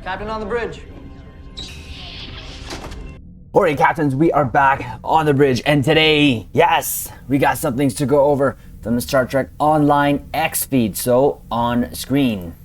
Captain on the bridge. Alright, captains, we are back on the bridge, and today, yes, we got some things to go over from the Star Trek Online X feed, so on screen.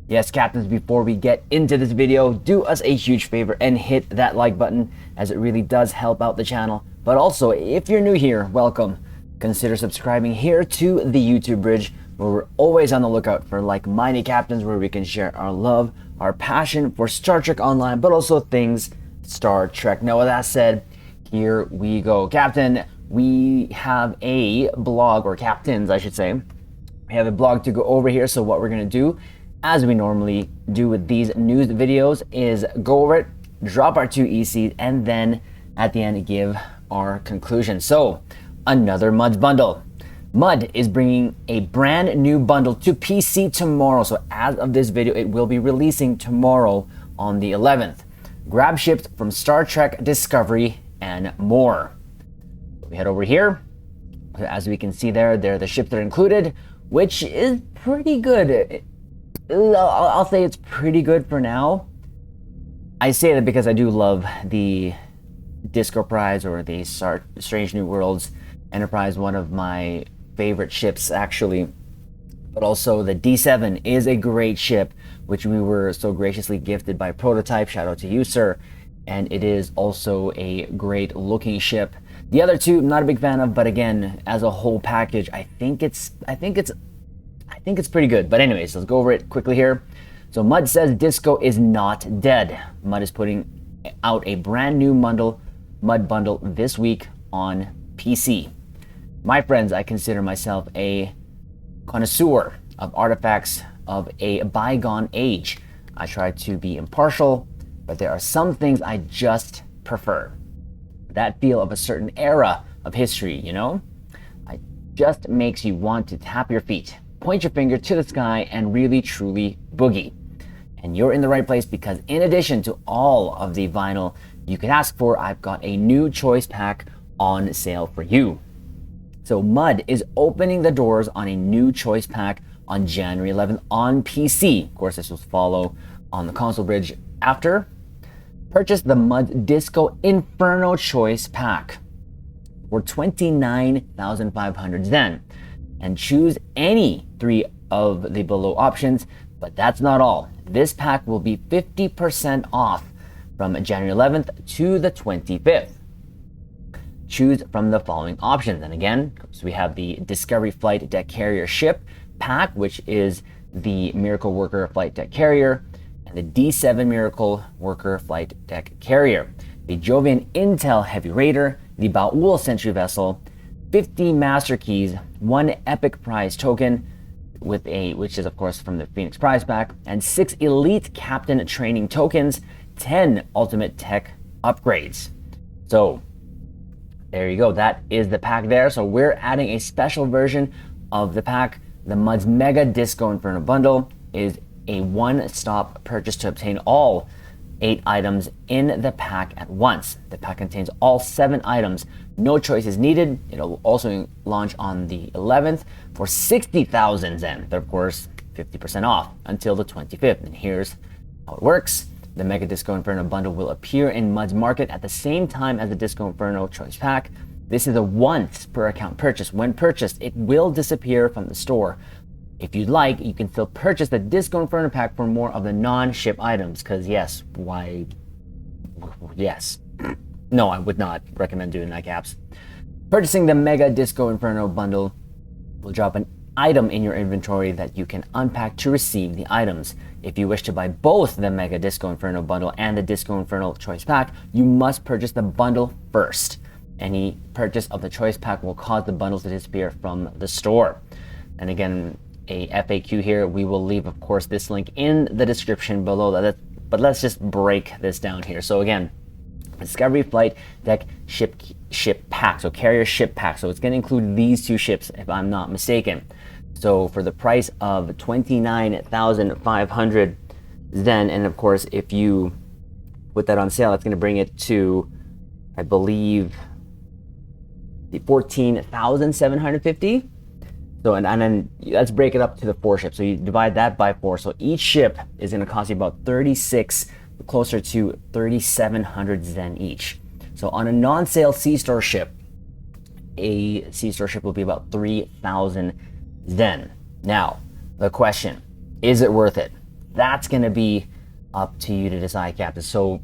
Yes, captains, before we get into this video, do us a huge favor and hit that like button, as it really does help out the channel. But also, if you're new here, welcome. Consider subscribing here to the YouTube bridge, where we're always on the lookout for like-minded captains, where we can share our love, our passion for Star Trek Online, but also things Star Trek. Now, with that said, here we go. Captain, we have a blog, or captains, I should say. We have a blog to go over here, so what we're going to do, as we normally do with these news videos, is go over it, drop our 2 ECs, and then at the end give our conclusion. So, another MUD's bundle. MUD is bringing a brand new bundle to PC tomorrow. So as of this video, it will be releasing tomorrow on the 11th. Grab ships from Star Trek Discovery and more. We head over here. As we can see there, they're the ships that are included, which is pretty good. I'll say it's pretty good for now. I say that because I do love the Disco Prize, or the Strange New Worlds Enterprise, one of my favorite ships actually. But also the D7 is a great ship, which we were so graciously gifted by Prototype. Shout out to you, sir. And it is also a great looking ship. The other two, I'm not a big fan of, but again, as a whole package, I think it's pretty good. But anyways, let's go over it quickly here. So MUD says Disco is not dead. MUD is putting out a brand new MUD bundle this week on PC. My friends, I consider myself a connoisseur of artifacts of a bygone age. I try to be impartial, but there are some things I just prefer. That feel of a certain era of history, you know? It just makes you want to tap your feet, point your finger to the sky, and really truly boogie. And you're in the right place, because in addition to all of the vinyl you could ask for, I've got a new choice pack on sale for you. So MUD is opening the doors on a new choice pack on January 11th on PC. Of course, this will follow on the console bridge after. Purchase the MUD DISCO INFERNO Choice Pack for 29,500 Zen, and choose any 3 of the below options. But that's not all. This pack will be 50% off from January 11th to the 25th. Choose from the following options. And again, so we have the Discovery Flight Deck Carrier Ship Pack, which is the Miracle Worker Flight Deck Carrier, and the D7 Miracle Worker Flight Deck Carrier, the Jovian Intel Heavy Raider, the Baul Sentry Vessel, 50 Master Keys, 1 Epic Prize Token, which is of course from the Phoenix Prize Pack, and 6 Elite Captain Training Tokens, 10 Ultimate Tech Upgrades. So there you go, that is the pack there. So we're adding a special version of the pack. The MUD's Mega Disco Inferno Bundle is a one-stop purchase to obtain all 8 items in the pack at once. The pack contains all 7 items. No choice is needed. It'll also launch on the 11th for 60,000 Zen. But of course, 50% off until the 25th. And here's how it works. The Mega Disco Inferno Bundle will appear in MUD's market at the same time as the Disco Inferno Choice Pack. This is a once per account purchase. When purchased, it will disappear from the store. If you'd like, you can still purchase the Disco Inferno Pack for more of the non-ship items, because yes, why? Yes. No, I would not recommend doing that, caps. Purchasing the Mega Disco Inferno Bundle will drop an item in your inventory that you can unpack to receive the items. If you wish to buy both the Mega Disco Inferno Bundle and the Disco Inferno Choice Pack, you must purchase the bundle first. Any purchase of the Choice Pack will cause the bundles to disappear from the store. And again, a FAQ here, we will leave, of course, this link in the description below. But let's just break this down here. So again, Discovery Flight Deck Ship Pack, so Carrier Ship Pack. So it's going to include these 2 ships, if I'm not mistaken. So for the price of 29,500 Zen, and of course, if you put that on sale, that's going to bring it to, I believe, the 14,750. So, and then let's break it up to the 4 ships. So you divide that by 4. So each ship is going to cost you about 36, closer to 3,700 Zen each. So on a non-sale C-Store ship, a C-Store ship will be about 3,000 Zen. Now, the question, is it worth it? That's going to be up to you to decide, Captain. So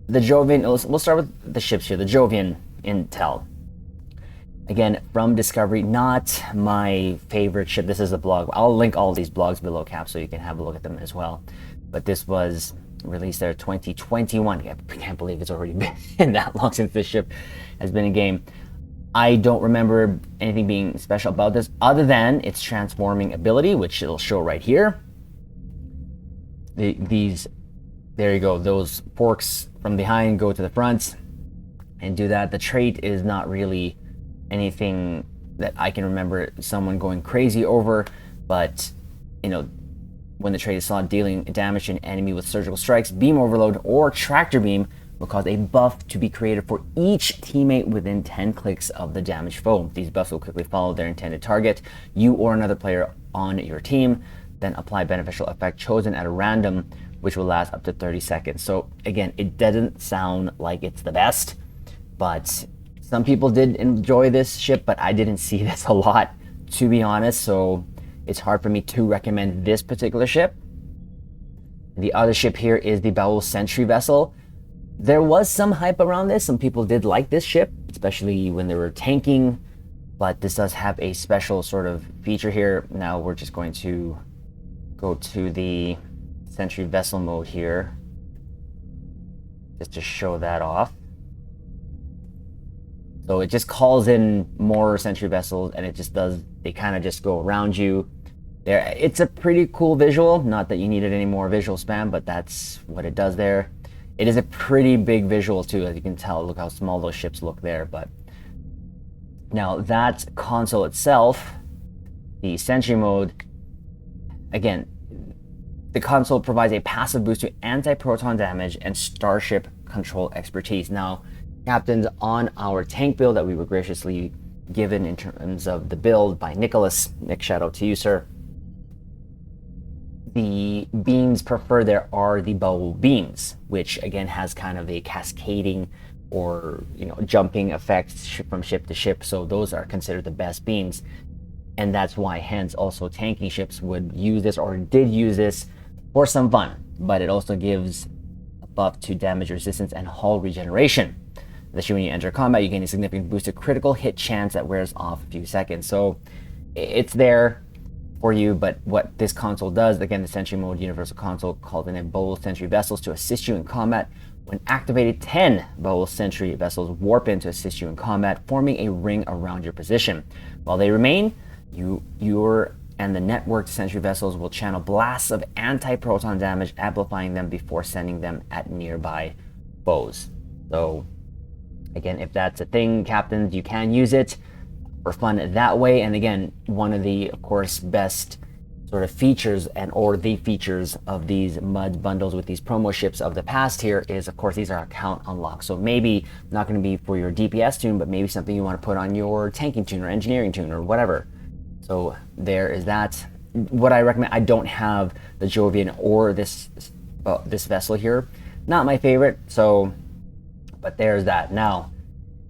the Jovian, we'll start with the ships here, the Jovian Intel. Again, from Discovery, not my favorite ship. This is a blog. I'll link all these blogs below, Cap, so you can have a look at them as well. But this was released there 2021. I can't believe it's already been that long since this ship has been in game. I don't remember anything being special about this other than its transforming ability, which it'll show right here. There you go. Those forks from behind go to the front and do that. The trait is not really anything that I can remember someone going crazy over, but you know, when the trait is slot, dealing damage to an enemy with surgical strikes, beam overload, or tractor beam will cause a buff to be created for each teammate within 10 clicks of the damaged foe. These buffs will quickly follow their intended target, you or another player on your team, then apply beneficial effect chosen at a random, which will last up to 30 seconds. So again, it doesn't sound like it's the best, but some people did enjoy this ship, but I didn't see this a lot, to be honest, so it's hard for me to recommend this particular ship. The other ship here is the Baul Sentry vessel. There was some hype around this. Some people did like this ship, especially when they were tanking, but this does have a special sort of feature here. Now we're just going to go to the Sentry vessel mode here, just to show that off. So it just calls in more sentry vessels, and it just does, they kind of just go around you. There, it's a pretty cool visual. Not that you needed any more visual spam, but that's what it does there. It is a pretty big visual too, as you can tell. Look how small those ships look there. But now that console itself, the sentry mode, again, the console provides a passive boost to anti-proton damage and starship control expertise. Now, captains, on our tank build that we were graciously given in terms of the build by Nicholas, Nick, shout out to you, sir. The beams preferred there are the Baul beams, which again has kind of a cascading or jumping effect from ship to ship. So those are considered the best beams, and that's why hence also tanking ships would use this or did use this for some fun. But it also gives a buff to damage resistance and hull regeneration. Especially when you enter combat, you gain a significant boost to critical hit chance that wears off a few seconds. So it's there for you, but what this console does, again, the Sentry Mode Universal Console called in a Baul Sentry vessels to assist you in combat. When activated, 10 Baul Sentry vessels warp in to assist you in combat, forming a ring around your position. While they remain, your and the networked Sentry vessels will channel blasts of anti-proton damage, amplifying them before sending them at nearby foes. So again, if that's a thing, captains, you can use it for fun that way. And again, one of the, of course, best sort of features or the features of these MUD bundles with these promo ships of the past here is, of course, these are account unlocks. So maybe not going to be for your DPS tune, but maybe something you want to put on your tanking tune or engineering tune or whatever. So there is that. What I recommend, I don't have the Jovian or this vessel here. Not my favorite, so, but there's that. Now,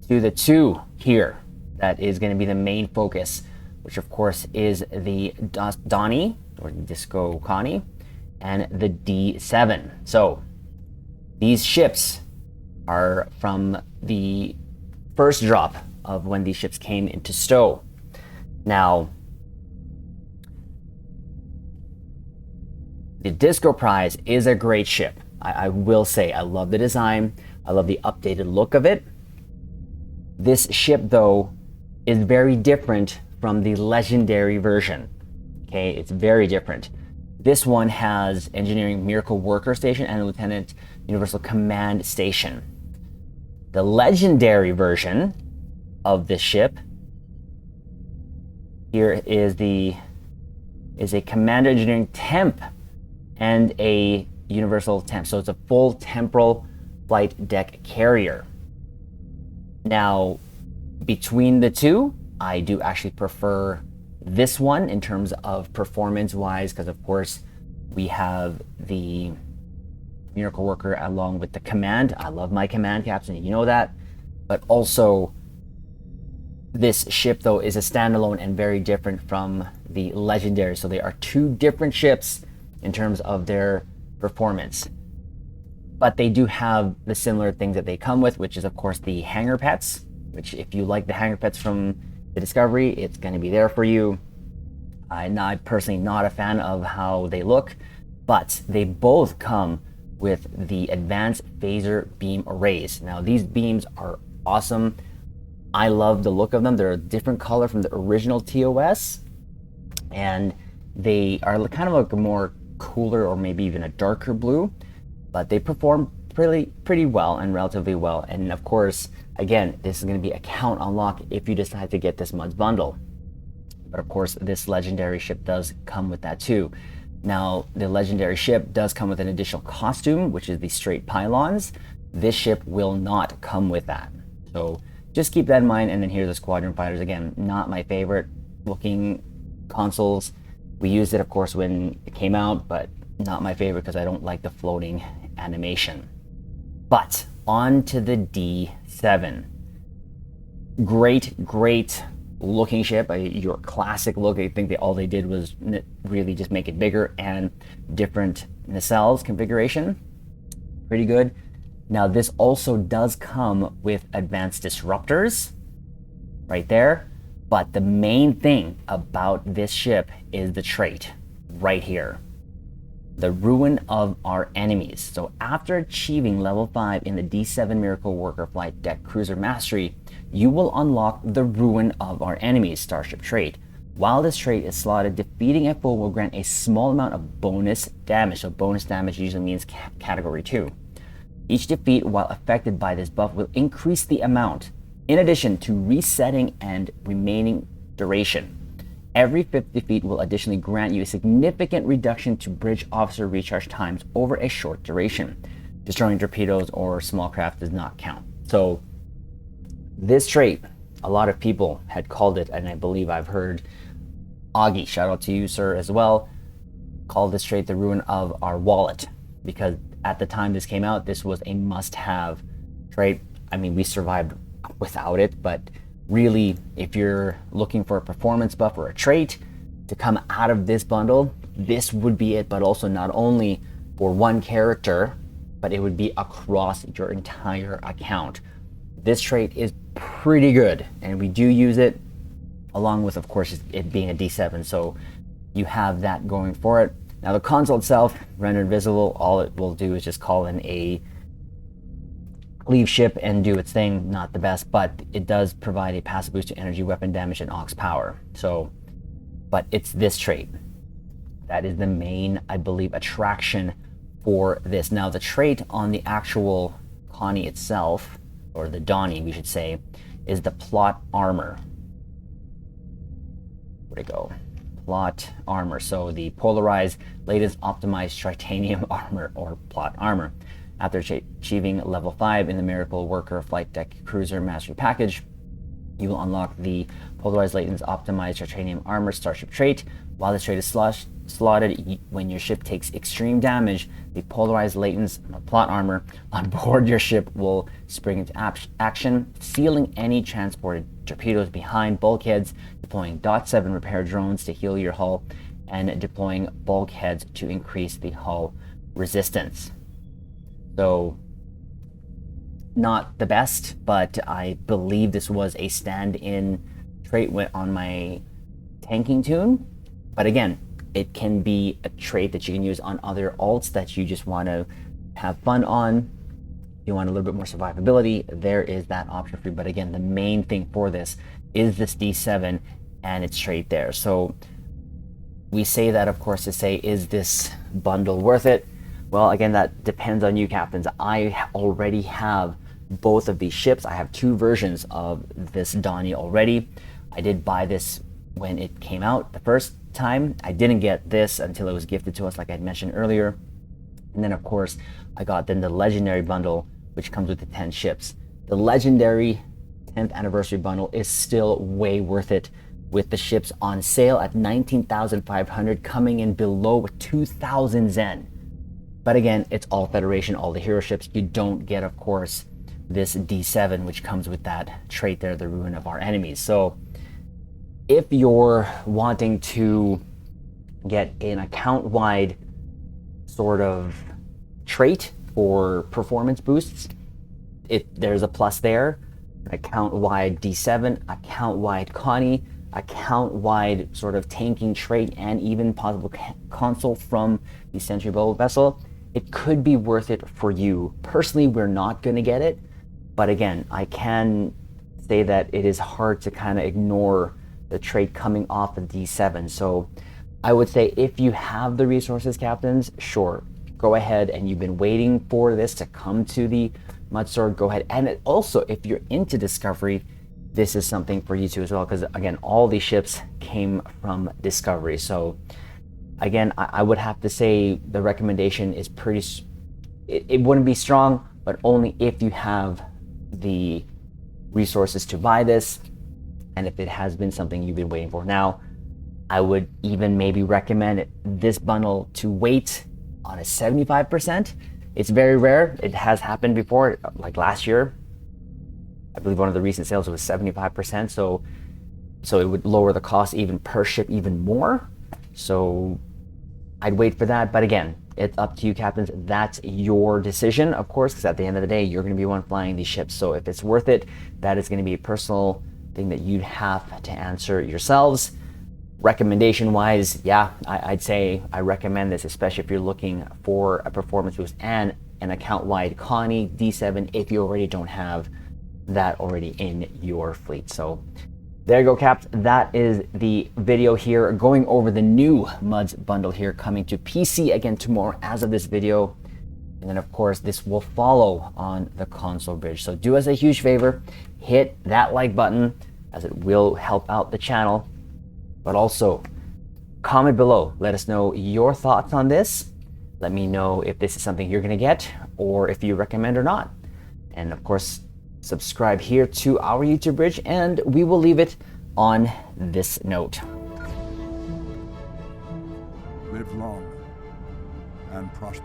to the 2 here, that is going to be the main focus, which of course is the Donnie, or Disco Connie, and the D7. So, these ships are from the first drop of when these ships came into stow. Now, the Disco Prize is a great ship. I will say, I love the design. I love the updated look of it. This ship, though, is very different from the legendary version. Okay, it's very different. This one has Engineering Miracle Worker Station and Lieutenant Universal Command Station. The legendary version of this ship here is a Commander Engineering Temp and a Universal Temp. So it's a full temporal flight deck carrier. Now, between the two, I do actually prefer this one in terms of performance wise, because of course we have the Miracle Worker along with the Command. I love my Command captain, you know that. But also, this ship though is a standalone and very different from the Legendary. So they are two different ships in terms of their performance. But they do have the similar things that they come with, which is of course the hangar pets, which if you like the hangar pets from the Discovery, it's going to be there for you. I'm personally not a fan of how they look, but they both come with the advanced phaser beam arrays. Now these beams are awesome. I love the look of them. They're a different color from the original TOS, and they are kind of like a more cooler or maybe even a darker blue, but they perform pretty well and relatively well. And of course, again, this is going to be account unlock if you decide to get this Muds bundle. But of course, this Legendary ship does come with that too. Now, the Legendary ship does come with an additional costume, which is the straight pylons. This ship will not come with that. So just keep that in mind. And then here's the Squadron Fighters. Again, not my favorite looking consoles. We used it, of course, when it came out, but not my favorite because I don't like the floating animation. But on to the D7. Great looking ship. Your classic look. I think all they did was really just make it bigger and different nacelles configuration. Pretty good. Now this also does come with advanced disruptors right there, but the main thing about this ship is the trait right here, the ruin of our enemies. So after achieving level 5 in the D7 Miracle Worker Flight Deck Cruiser Mastery, you will unlock the ruin of our enemies starship trait. While this trait is slotted, defeating a foe will grant a small amount of bonus damage. So bonus damage usually means category 2. Each defeat while affected by this buff will increase the amount, in addition to resetting and remaining duration. Every 5th defeat will additionally grant you a significant reduction to bridge officer recharge times over a short duration. Destroying torpedoes or small craft does not count. So this trait, a lot of people had called it, and I believe I've heard Augie, shout out to you sir as well, called this trait the ruin of our wallet, because at the time this came out, this was a must-have trait. I mean, we survived without it, but really, if you're looking for a performance buff or a trait to come out of this bundle, this would be it. But also not only for one character, but it would be across your entire account. This trait is pretty good, and we do use it along with, of course, it being a D7, so you have that going for it. Now the console itself, rendered visible, all it will do is just call in a cleave ship and do its thing. Not the best, but it does provide a passive boost to energy, weapon damage, and aux power. So, but it's this trait that is the main, I believe, attraction for this. Now the trait on the actual Connie itself, or the Donnie we should say, is the plot armor. Where'd it go? Plot armor. So the polarized latest optimized titanium armor, or plot armor. After achieving level 5 in the Miracle Worker Flight Deck Cruiser Mastery Package, you will unlock the polarized latest optimized titanium armor starship trait. While this trait is slotted, when your ship takes extreme damage, the polarized latents plot armor on board your ship will spring into action, sealing any transported torpedoes behind bulkheads, deploying .7 repair drones to heal your hull, and deploying bulkheads to increase the hull resistance. So, not the best, but I believe this was a stand-in trait on my tanking tune. But again, it can be a trait that you can use on other alts that you just want to have fun on. If you want a little bit more survivability, there is that option for you. But again, the main thing for this is this D7 and its trait there. So we say that, of course, to say, is this bundle worth it? Well, again, that depends on you, captains. I already have both of these ships. I have 2 versions of this Donnie already. I did buy this when it came out the first time. I didn't get this until it was gifted to us, like I mentioned earlier. And then, of course, I got then the Legendary bundle, which comes with the 10 ships. The Legendary 10th anniversary bundle is still way worth it with the ships on sale at 19,500, coming in below 2,000 Zen. But again, it's all Federation, all the hero ships. You don't get, of course, this D7, which comes with that trait there, the ruin of our enemies. So if you're wanting to get an account-wide sort of trait for performance boosts, there's a plus there. Account-wide D7, account-wide Connie, account-wide sort of tanking trait, and even possible console from the Sentry Bow vessel. It could be worth it for you. Personally, we're not going to get it, but again, I can say that it is hard to kind of ignore the trait coming off of D7. So I would say if you have the resources, captains, sure, go ahead, and you've been waiting for this to come to the Mudsword, go ahead. And also, if you're into Discovery, this is something for you too as well, because again, all these ships came from Discovery. So again, I would have to say the recommendation is pretty, it wouldn't be strong, but only if you have the resources to buy this, and if it has been something you've been waiting for. Now, I would even maybe recommend this bundle to wait on a 75%. It's very rare. It has happened before, like last year. I believe one of the recent sales was 75%, so it would lower the cost even per ship even more. So I'd wait for that, but again, it's up to you, captains. That's your decision, of course, because at the end of the day, you're going to be one flying these ships. So if it's worth it, that is going to be a personal thing that you'd have to answer yourselves. Recommendation-wise, yeah, I'd say I recommend this, especially if you're looking for a performance boost and an account-wide Connie D7 if you already don't have that already in your fleet. So there you go, Caps. That is the video here going over the new Muds bundle here coming to PC again tomorrow as of this video. And then, of course, this will follow on the console bridge. So do us a huge favor, hit that like button, as it will help out the channel. But also, comment below. Let us know your thoughts on this. Let me know if this is something you're going to get or if you recommend or not. And, of course, subscribe here to our YouTube bridge, and we will leave it on this note. Live long and prosper.